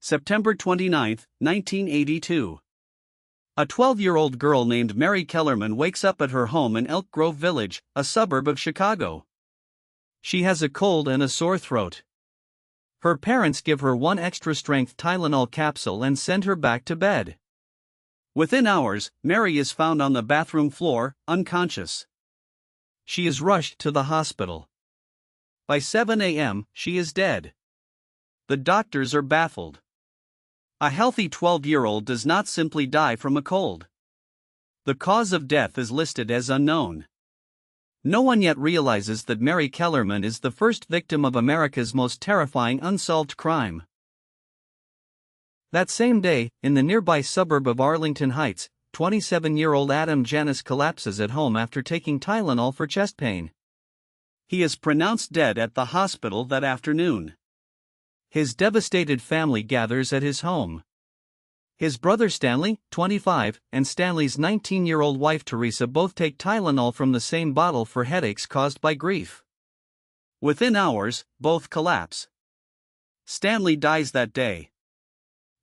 September 29, 1982. A 12-year-old girl named Mary Kellerman wakes up at her home in Elk Grove Village, a suburb of Chicago. She has a cold and a sore throat. Her parents give her one extra-strength Tylenol capsule and send her back to bed. Within hours, Mary is found on the bathroom floor, unconscious. She is rushed to the hospital. By 7 a.m., she is dead. The doctors are baffled. A healthy 12-year-old does not simply die from a cold. The cause of death is listed as unknown. No one yet realizes that Mary Kellerman is the first victim of America's most terrifying unsolved crime. That same day, in the nearby suburb of Arlington Heights, 27-year-old Adam Janis collapses at home after taking Tylenol for chest pain. He is pronounced dead at the hospital that afternoon. His devastated family gathers at his home. His brother Stanley, 25, and Stanley's 19-year-old wife Teresa both take Tylenol from the same bottle for headaches caused by grief. Within hours, both collapse. Stanley dies that day.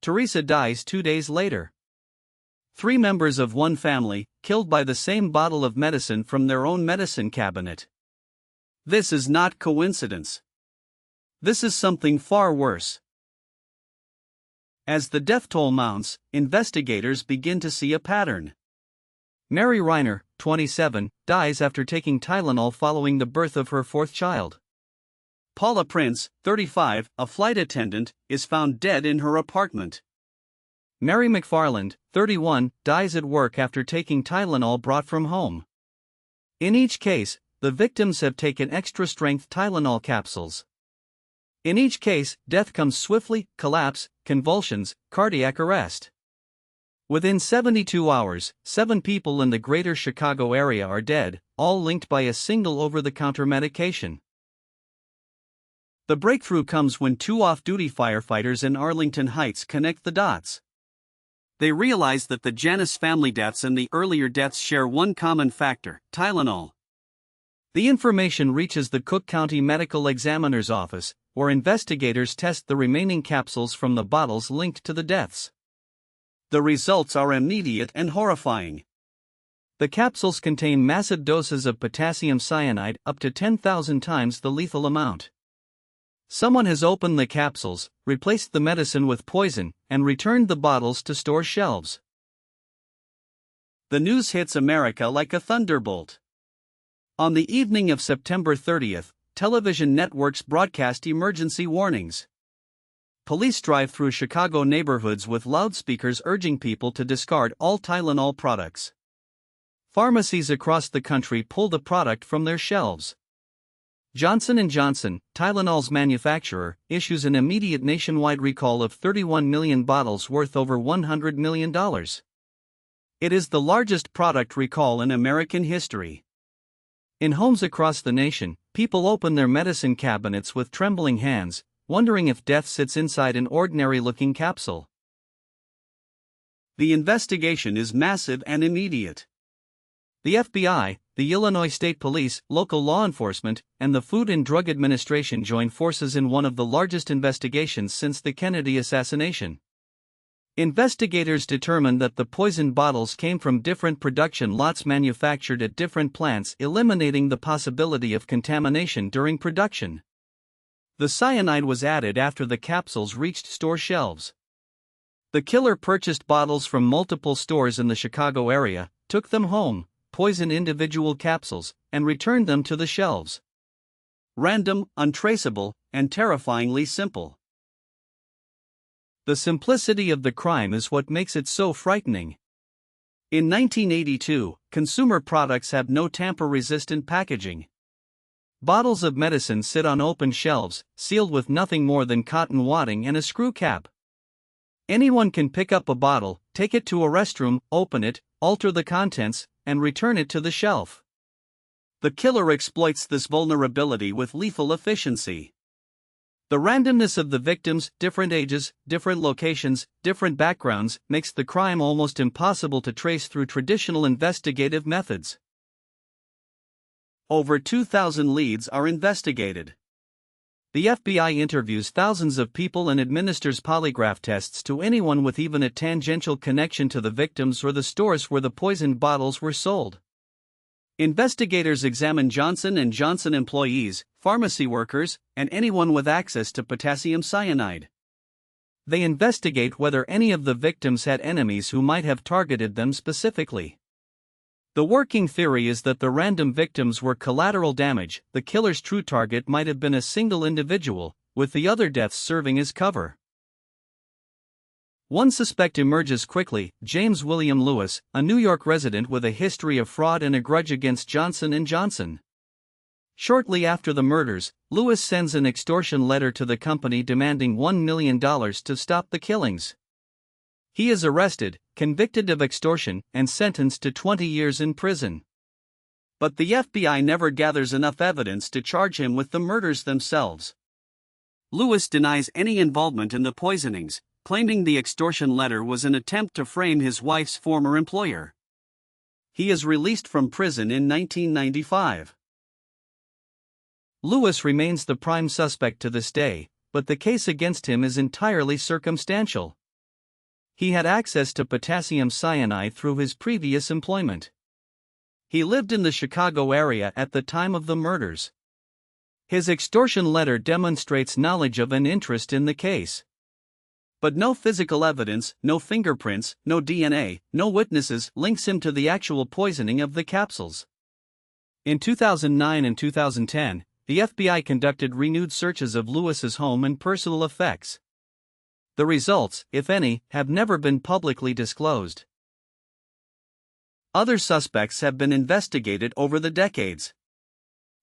Teresa dies 2 days later. 3 members of one family, killed by the same bottle of medicine from their own medicine cabinet. This is not coincidence. This is something far worse. As the death toll mounts, investigators begin to see a pattern. Mary Reiner, 27, dies after taking Tylenol following the birth of her 4th child. Paula Prince, 35, a flight attendant, is found dead in her apartment. Mary McFarland, 31, dies at work after taking Tylenol brought from home. In each case, the victims have taken extra-strength Tylenol capsules. In each case, death comes swiftly: collapse, convulsions, cardiac arrest. Within 72 hours, 7 people in the greater Chicago area are dead, all linked by a single over-the-counter medication. The breakthrough comes when 2 off-duty firefighters in Arlington Heights connect the dots. They realize that the Janis family deaths and the earlier deaths share one common factor: Tylenol. The information reaches the Cook County Medical Examiner's office, where investigators test the remaining capsules from the bottles linked to the deaths. The results are immediate and horrifying. The capsules contain massive doses of potassium cyanide, up to 10,000 times the lethal amount. Someone has opened the capsules, replaced the medicine with poison, and returned the bottles to store shelves. The news hits America like a thunderbolt. On the evening of September 30th, television networks broadcast emergency warnings. Police drive through Chicago neighborhoods with loudspeakers urging people to discard all Tylenol products. Pharmacies across the country pull the product from their shelves. Johnson & Johnson, Tylenol's manufacturer, issues an immediate nationwide recall of 31 million bottles worth over $100 million. It is the largest product recall in American history. In homes across the nation, people open their medicine cabinets with trembling hands, wondering if death sits inside an ordinary-looking capsule. The investigation is massive and immediate. The FBI, the Illinois State Police, local law enforcement, and the Food and Drug Administration join forces in one of the largest investigations since the Kennedy assassination. Investigators determined that the poisoned bottles came from different production lots manufactured at different plants, eliminating the possibility of contamination during production. The cyanide was added after the capsules reached store shelves. The killer purchased bottles from multiple stores in the Chicago area, took them home, poisoned individual capsules, and returned them to the shelves. Random, untraceable, and terrifyingly simple. The simplicity of the crime is what makes it so frightening. In 1982, consumer products have no tamper-resistant packaging. Bottles of medicine sit on open shelves, sealed with nothing more than cotton wadding and a screw cap. Anyone can pick up a bottle, take it to a restroom, open it, alter the contents, and return it to the shelf. The killer exploits this vulnerability with lethal efficiency. The randomness of the victims, different ages, different locations, different backgrounds, makes the crime almost impossible to trace through traditional investigative methods. Over 2,000 leads are investigated. The FBI interviews thousands of people and administers polygraph tests to anyone with even a tangential connection to the victims or the stores where the poisoned bottles were sold. Investigators examine Johnson & Johnson employees, pharmacy workers, and anyone with access to potassium cyanide. They investigate whether any of the victims had enemies who might have targeted them specifically. The working theory is that the random victims were collateral damage. The killer's true target might have been a single individual, with the other deaths serving as cover. One suspect emerges quickly: James William Lewis, a New York resident with a history of fraud and a grudge against Johnson & Johnson. Shortly after the murders, Lewis sends an extortion letter to the company demanding $1 million to stop the killings. He is arrested, convicted of extortion, and sentenced to 20 years in prison. But the FBI never gathers enough evidence to charge him with the murders themselves. Lewis denies any involvement in the poisonings, claiming the extortion letter was an attempt to frame his wife's former employer. He is released from prison in 1995. Lewis remains the prime suspect to this day, but the case against him is entirely circumstantial. He had access to potassium cyanide through his previous employment. He lived in the Chicago area at the time of the murders. His extortion letter demonstrates knowledge of and interest in the case. But no physical evidence, no fingerprints, no DNA, no witnesses links him to the actual poisoning of the capsules. In 2009 and 2010, the FBI conducted renewed searches of Lewis's home and personal effects. The results, if any, have never been publicly disclosed. Other suspects have been investigated over the decades.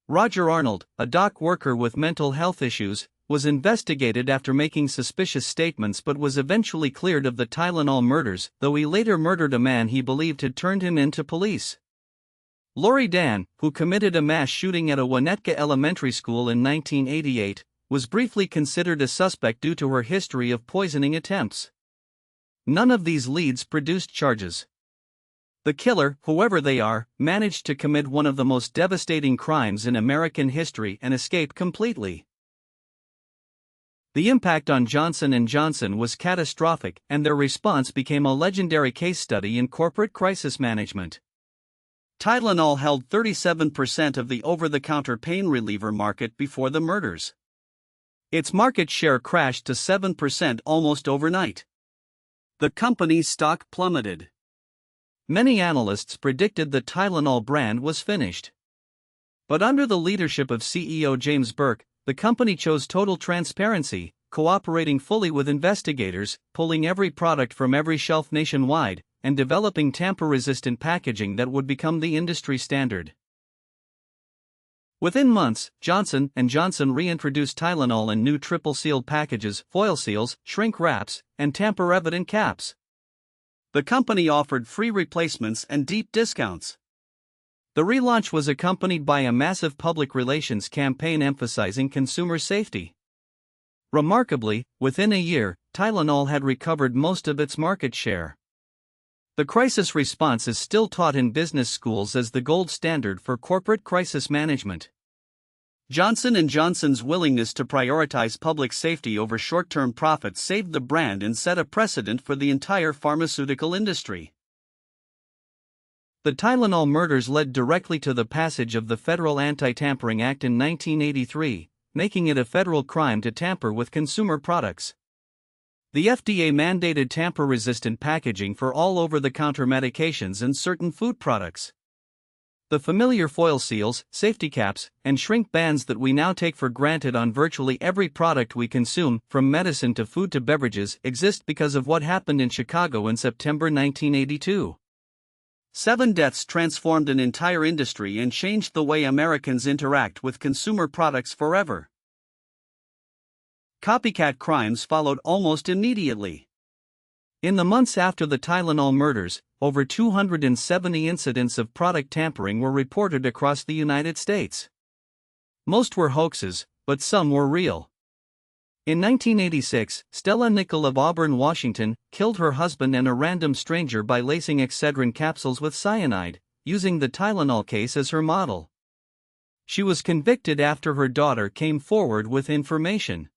Roger Arnold, a dock worker with mental health issues, was investigated after making suspicious statements but was eventually cleared of the Tylenol murders, though he later murdered a man he believed had turned him in to police. Lori Dan, who committed a mass shooting at a Winnetka elementary school in 1988, was briefly considered a suspect due to her history of poisoning attempts. None of these leads produced charges. The killer, whoever they are, managed to commit one of the most devastating crimes in American history and escape completely. The impact on Johnson & Johnson was catastrophic, and their response became a legendary case study in corporate crisis management. Tylenol held 37% of the over-the-counter pain reliever market before the murders. Its market share crashed to 7% almost overnight. The company's stock plummeted. Many analysts predicted the Tylenol brand was finished. But under the leadership of CEO James Burke, the company chose total transparency, cooperating fully with investigators, pulling every product from every shelf nationwide, and developing tamper-resistant packaging that would become the industry standard. Within months, Johnson & Johnson reintroduced Tylenol in new triple-sealed packages, foil seals, shrink wraps, and tamper-evident caps. The company offered free replacements and deep discounts. The relaunch was accompanied by a massive public relations campaign emphasizing consumer safety. Remarkably, within a year, Tylenol had recovered most of its market share. The crisis response is still taught in business schools as the gold standard for corporate crisis management. Johnson & Johnson's willingness to prioritize public safety over short-term profits saved the brand and set a precedent for the entire pharmaceutical industry. The Tylenol murders led directly to the passage of the Federal Anti-Tampering Act in 1983, making it a federal crime to tamper with consumer products. The FDA mandated tamper-resistant packaging for all over-the-counter medications and certain food products. The familiar foil seals, safety caps, and shrink bands that we now take for granted on virtually every product we consume, from medicine to food to beverages, exist because of what happened in Chicago in September 1982. 7 deaths transformed an entire industry and changed the way Americans interact with consumer products forever. Copycat crimes followed almost immediately. In the months after the Tylenol murders, over 270 incidents of product tampering were reported across the United States. Most were hoaxes, but some were real. In 1986, Stella Nichol of Auburn, Washington, killed her husband and a random stranger by lacing Excedrin capsules with cyanide, using the Tylenol case as her model. She was convicted after her daughter came forward with information.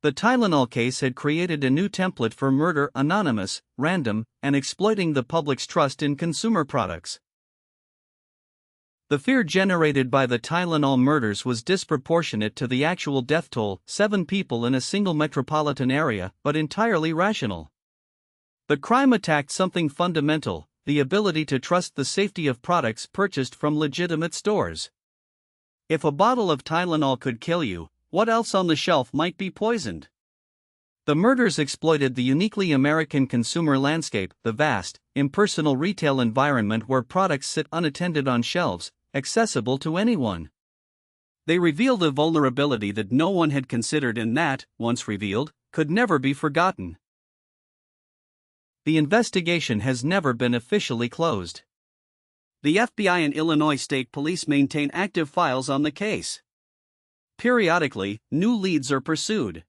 The Tylenol case had created a new template for murder: anonymous, random, and exploiting the public's trust in consumer products. The fear generated by the Tylenol murders was disproportionate to the actual death toll, 7 people in a single metropolitan area, but entirely rational. The crime attacked something fundamental: the ability to trust the safety of products purchased from legitimate stores. If a bottle of Tylenol could kill you, what else on the shelf might be poisoned? The murders exploited the uniquely American consumer landscape, the vast, impersonal retail environment where products sit unattended on shelves, accessible to anyone. They revealed a vulnerability that no one had considered and that, once revealed, could never be forgotten. The investigation has never been officially closed. The FBI and Illinois State Police maintain active files on the case. Periodically, new leads are pursued.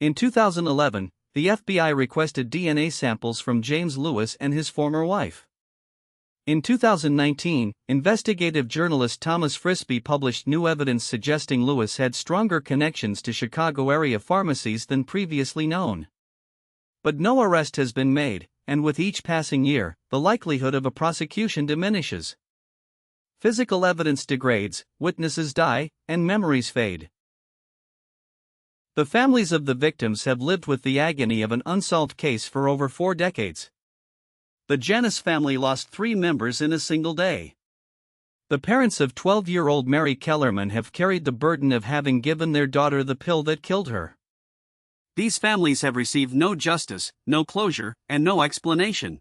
In 2011, the FBI requested DNA samples from James Lewis and his former wife. In 2019, investigative journalist Thomas Frisbee published new evidence suggesting Lewis had stronger connections to Chicago area pharmacies than previously known. But no arrest has been made, and with each passing year, the likelihood of a prosecution diminishes. Physical evidence degrades, witnesses die, and memories fade. The families of the victims have lived with the agony of an unsolved case for over 4 decades. The Janus family lost 3 members in a single day. The parents of 12-year-old Mary Kellerman have carried the burden of having given their daughter the pill that killed her. These families have received no justice, no closure, and no explanation.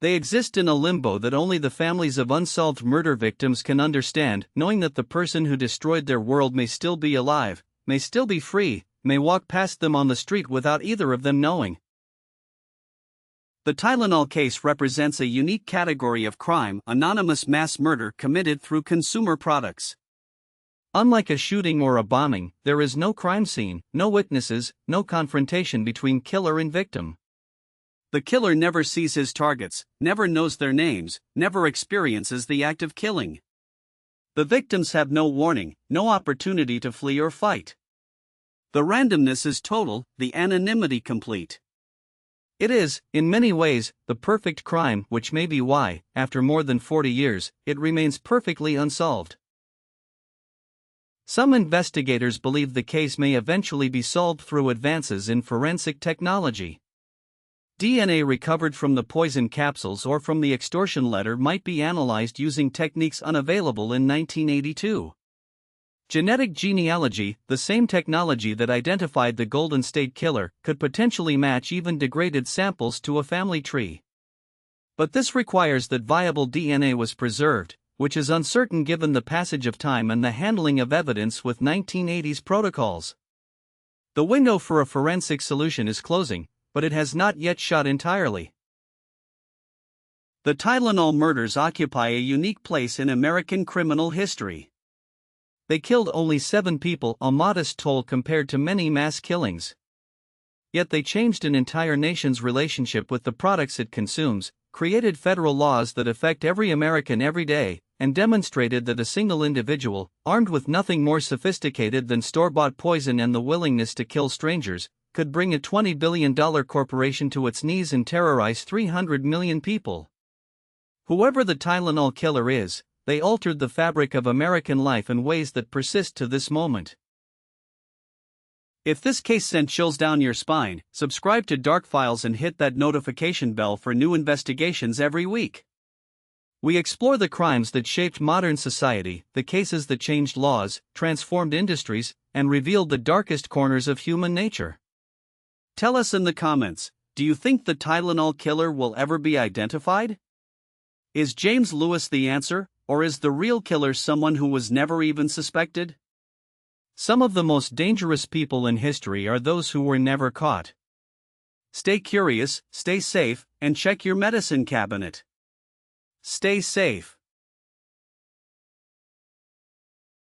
They exist in a limbo that only the families of unsolved murder victims can understand, knowing that the person who destroyed their world may still be alive, may still be free, may walk past them on the street without either of them knowing. The Tylenol case represents a unique category of crime: anonymous mass murder committed through consumer products. Unlike a shooting or a bombing, there is no crime scene, no witnesses, no confrontation between killer and victim. The killer never sees his targets, never knows their names, never experiences the act of killing. The victims have no warning, no opportunity to flee or fight. The randomness is total, the anonymity complete. It is, in many ways, the perfect crime, which may be why, after more than 40 years, it remains perfectly unsolved. Some investigators believe the case may eventually be solved through advances in forensic technology. DNA recovered from the poison capsules or from the extortion letter might be analyzed using techniques unavailable in 1982. Genetic genealogy, the same technology that identified the Golden State Killer, could potentially match even degraded samples to a family tree. But this requires that viable DNA was preserved, which is uncertain given the passage of time and the handling of evidence with 1980s protocols. The window for a forensic solution is closing, but it has not yet shut entirely. The Tylenol murders occupy a unique place in American criminal history. They killed only 7 people, a modest toll compared to many mass killings. Yet they changed an entire nation's relationship with the products it consumes, created federal laws that affect every American every day, and demonstrated that a single individual, armed with nothing more sophisticated than store-bought poison and the willingness to kill strangers, could bring a $20 billion corporation to its knees and terrorize 300 million people. Whoever the Tylenol killer is, they altered the fabric of American life in ways that persist to this moment. If this case sent chills down your spine, subscribe to Dark Files and hit that notification bell for new investigations every week. We explore the crimes that shaped modern society, the cases that changed laws, transformed industries, and revealed the darkest corners of human nature. Tell us in the comments, do you think the Tylenol killer will ever be identified? Is James Lewis the answer, or is the real killer someone who was never even suspected? Some of the most dangerous people in history are those who were never caught. Stay curious, stay safe, and check your medicine cabinet. Stay safe.